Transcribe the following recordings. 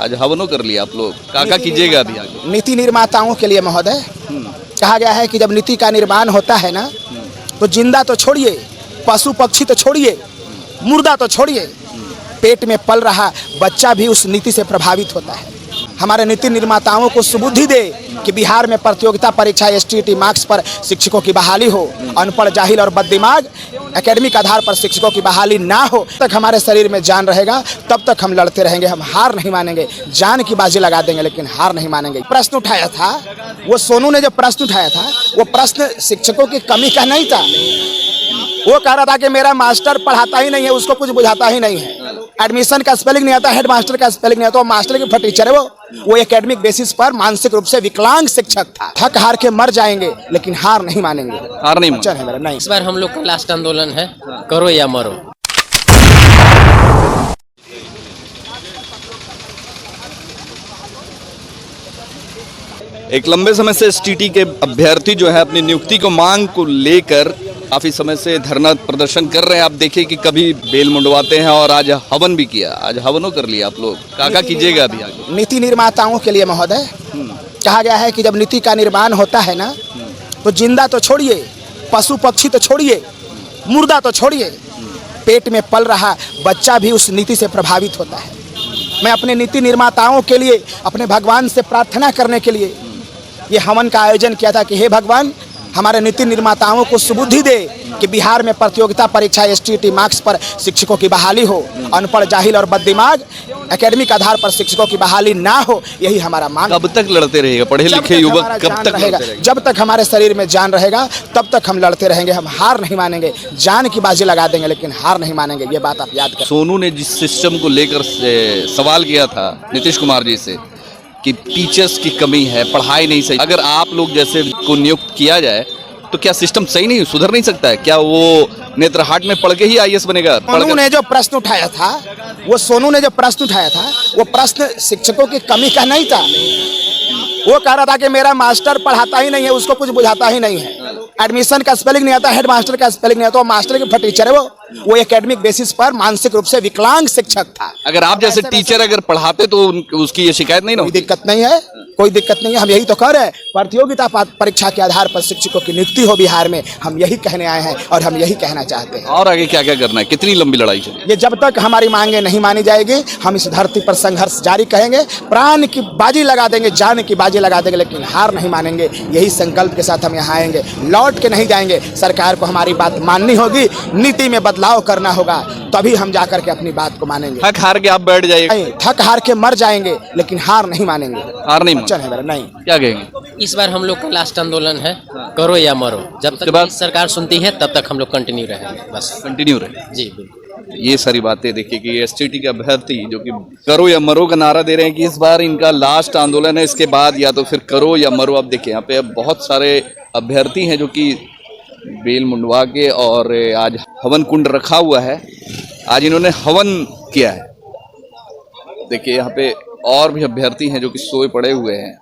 आज हवनों कर लिया आप लोग, क्या कीजिएगा अभी आगे? नीति निर्माताओं के लिए महोदय कहा गया है कि जब नीति का निर्माण होता है ना, तो जिंदा तो छोड़िए, पशु पक्षी तो छोड़िए, मुर्दा तो छोड़िए, पेट में पल रहा बच्चा भी उस नीति से प्रभावित होता है। हमारे नीति निर्माताओं को सुबुद्धि दे कि बिहार में प्रतियोगिता परीक्षा STT मार्क्स पर शिक्षकों की बहाली हो। अनपढ़, जाहिल और बददिमाग एकेडमिक आधार पर शिक्षकों की बहाली ना हो। तब तक हमारे शरीर में जान रहेगा, तब तक हम लड़ते रहेंगे, हम हार नहीं मानेंगे। जान की बाजी लगा देंगे लेकिन हार नहीं मानेंगे। प्रश्न उठाया था, वो सोनू ने जो प्रश्न उठाया था, वो प्रश्न शिक्षकों की कमी का नहीं था। वो कह रहा था कि मेरा मास्टर पढ़ाता ही नहीं है, उसको कुछ बुझाता ही नहीं है, एडमिशन का स्पेलिंग नहीं आता, हेड मास्टर का स्पेलिंग नहीं आता, वो मास्टर की टीचर है। वो एकेडमिक बेसिस पर मानसिक रूप से विकलांग शिक्षक था। थक हार के मर जाएंगे लेकिन हार नहीं मानेंगे। हार नहीं मानेंगे। है मेरा नहीं। इस बार हम लोग का लास्ट आंदोलन है, करो या मरो। एक लंबे समय से STT के अभ्यर्थी जो है अपनी नियुक्ति को मांग को लेकर काफी समय से धरना प्रदर्शन कर रहे हैं। आप देखिए कि कभी बेल मुंडवाते हैं और आज हवन भी किया, आज हवनों कर लिया आप लोग, क्या कीजिएगा अभी आगे? नीति निर्माताओं के लिए महोदय कहा गया है कि जब नीति का निर्माण होता है ना, तो जिंदा तो छोड़िए, पशु पक्षी तो छोड़िए, मुर्दा तो छोड़िए, पेट में पल रहा बच्चा भी उस नीति से प्रभावित होता है। मैं अपने नीति निर्माताओं के लिए, अपने भगवान से प्रार्थना करने के लिए ये हवन का आयोजन किया था कि हे भगवान, हमारे नीति निर्माताओं को सुबुद्धि दे कि बिहार में प्रतियोगिता परीक्षा STT मार्क्स पर शिक्षकों की बहाली हो। अनपढ़, जाहिल और बददिमाग एकेडमिक आधार पर शिक्षकों की बहाली ना हो, यही हमारा मांग। कब तक लड़ते रहेगा पढ़े लिखे युवक? कब तक रहेगा? जब तक हमारे शरीर में जान रहेगा तब तक हम लड़ते रहेंगे, हम हार नहीं मानेंगे। जान की बाजी लगा देंगे लेकिन हार नहीं मानेंगे, ये बात आप याद करें। सोनू ने जिस सिस्टम को लेकर सवाल किया था नीतीश कुमार जी से कि टीचर्स की कमी है, पढ़ाई नहीं सही, अगर आप लोग जैसे को नियुक्त किया जाए तो क्या सिस्टम सही नहीं सुधर नहीं सकता है? क्या वो नेत्रहाट में पढ़ के ही IAS बनेगा? सोनू ने जो प्रश्न उठाया था, वो प्रश्न शिक्षकों की कमी का नहीं था। वो कह रहा था कि मेरा मास्टर पढ़ाता ही नहीं है, उसको कुछ बुझाता ही नहीं है, एडमिशन का स्पेलिंग नहीं आता, हेड मास्टर का स्पेलिंग नहीं आता, वो मास्टर की टीचर है। वो एकेडमिक बेसिस पर मानसिक रूप से विकलांग शिक्षक था। अगर आप जैसे टीचर अगर पढ़ाते तो उसकी ये शिकायत नहीं ना होती? कोई दिक्कत नहीं है, कोई दिक्कत नहीं है। हम यही तो कह रहे हैं, प्रतियोगिता परीक्षा के आधार पर शिक्षकों की नियुक्ति हो बिहार में। हम यही कहने आए हैं और हम यही कहना चाहते हैं। और आगे क्या क्या करना है? कितनी लंबी लड़ाई चलेगी? ये जब तक हमारी मांगे नहीं मानी जाएगी, हम इस धरती पर संघर्ष जारी करेंगे, प्राण की बाजी लगा देंगे, जान की बाजी लगा देंगे लेकिन हार नहीं मानेंगे। यही संकल्प के साथ हम यहाँ आएंगे, लौट के नहीं जाएंगे। सरकार को हमारी बात माननी होगी, नीति में बदलाव करना होगा, तभी हम जाकर के अपनी बात को मानेंगे। थक हार के आप बैठ जाइए? थक हार के मर जाएंगे लेकिन हार नहीं मानेंगे। हार नहीं नहीं। क्या कहेंगे? इस बार हम लोग का लास्ट आंदोलन है, करो या मरो। जब तक सरकार सुनती है तब तक हम लोग कंटिन्यू रहेंगे, बस कंटिन्यू रहे। जी बिल्कुल। ये सारी बातें देखिए कि STT के अभ्यर्थी जो कि करो या मरो का नारा दे रहे हैं कि इस बार इनका लास्ट आंदोलन है, इसके बाद या तो फिर करो या मरो। अब देखिए यहाँ पे अब बहुत सारे अभ्यर्थी हैं जो कि बेल मुंडवा के और आज हवन कुंड रखा हुआ है, आज इन्होंने हवन किया है। देखिए यहाँ पे और भी अभ्यर्थी हैं जो कि सोए पड़े हुए हैं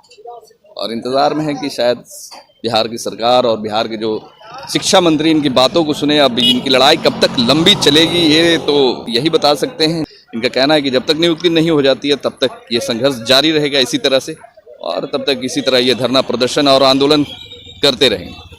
और इंतज़ार में है कि शायद बिहार की सरकार और बिहार के जो शिक्षा मंत्री इनकी बातों को सुने। अब इनकी लड़ाई कब तक लंबी चलेगी ये तो यही बता सकते हैं। इनका कहना है कि जब तक नियुक्ति नहीं हो जाती है तब तक ये संघर्ष जारी रहेगा इसी तरह से, और तब तक इसी तरह ये धरना प्रदर्शन और आंदोलन करते रहेंगे।